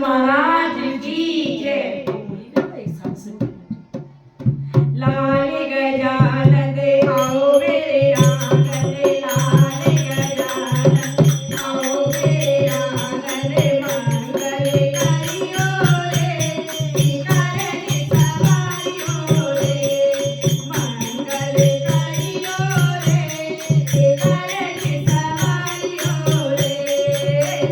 महाराज की जय। लाल गजानन आओ मेरे आंगन, लाल गजानन आओ मेरे आंगन, मंगल करियो रे करन सवारियो रे, मंगल करियो रे करन सवारियो रे।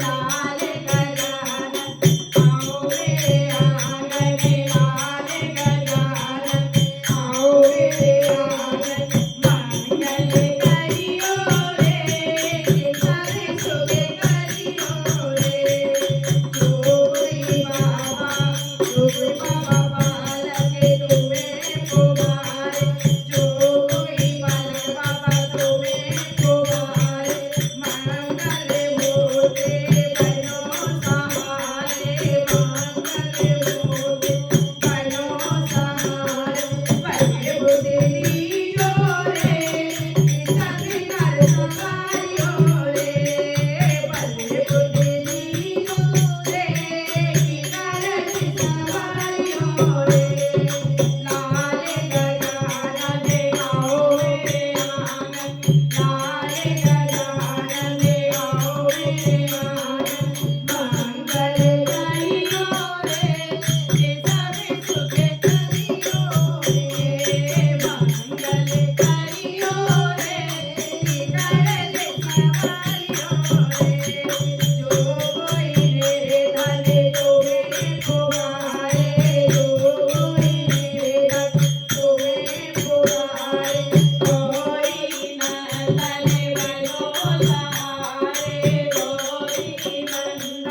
लाल गजानन आओ मेरे आंगन, लाल गजानन आओ मेरे आंगन, मंगल करियो रे सारे सुख करियो रे। जोगी बाबा बालक तुम्हें पुकारे, जोगी बाबा तुम्हें पुकारे, मंगल मूर्ति बनो सहारे, मंगल मूर्ति बनो सहारे। बड़े बुद्धि लीजो रे सब कर सवारियो रे, बड़े बुद्धि लीजो रे कर सवारियो रे। लाल गजानन आओ मेरे आंगन, लाल गजानन आओ मेरे आंगन, मंगल करियो रे सब सुख करियो रे, मंगल करियो रे करन सवारियो रे। जो कोई रे धन तुम्हें पुकारे, जो कोई रे धन तुम्हें पुकारे, कोई नंदन बनो सहारे, कोई नंदन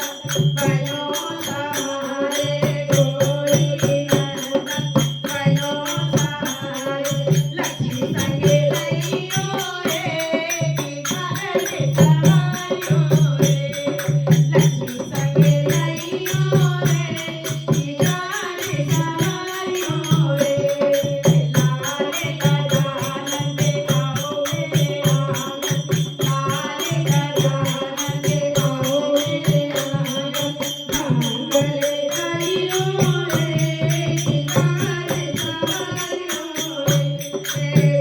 बनो सहारे, कोई नंदन बनो सहारे। लक्ष्मी संगे लइयो रे करन सवारियो रे, लक्ष्मी संगे लइयो रे करन सवारियो रे। लाल गजानन आओ मेरे आंगन, लाल गजानन आओ मेरे आंगन, मंगल करियो रे करन सवारियो रे।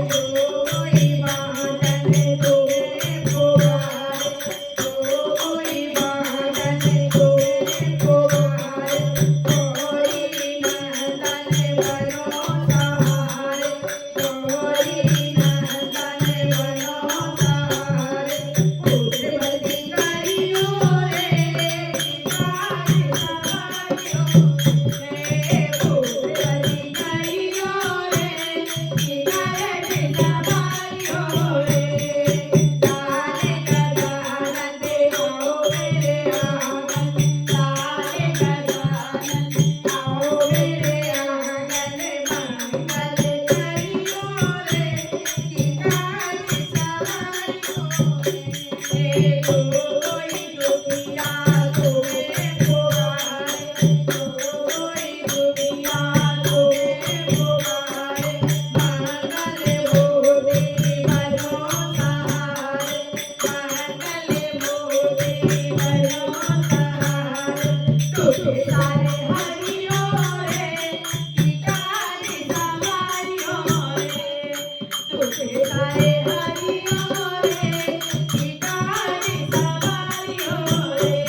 जोगी बादन तुम्हें पुकारे, जोगी बादन तुम्हें पुकारे, कोई नंदन बनो सहारे, कोई नंदन बनो सहारे। पुत्रवती करियो रे करन सवारियो रे, पुत्रवती करियो रे करन सवारियो रे। लाल गजानन आओ मेरे आंगन, लाल गजानन आओ मेरे आंगन, मंगल करियो रे करन सवारियो रे। जो कोई दुखिया तुम्हें पुकारे, जो कोई दुखिया तुम्हें पुकारे, मंगल मूर्ति बनो सहारे, मंगल मूर्ति बनो सहारे। तुझे सारे हरियो रे करन सवारियो रे, तुझे सारे हरियो रे करन सवारियो रे।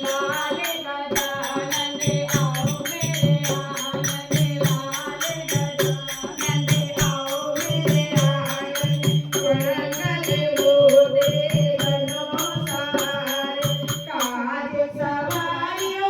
लाल गजानन आओ मेरे आंगन, लाल गजानन आओ मेरे आंगन, मंगल मूर्ति बनो सहारे। काज सवारियो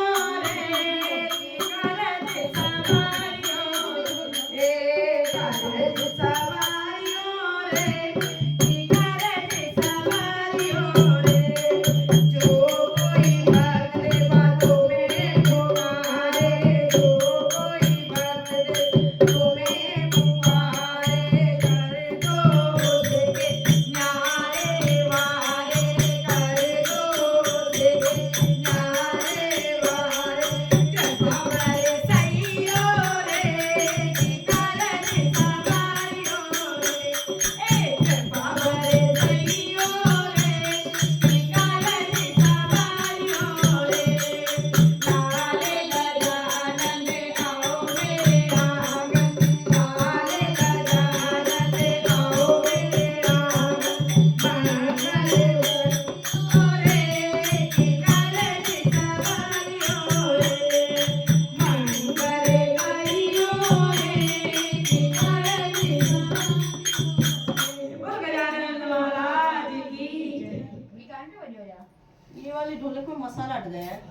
ये वाली ढोलक में मसाला हट गया है।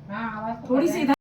हाँ आवाज तो थोड़ी पता है। सी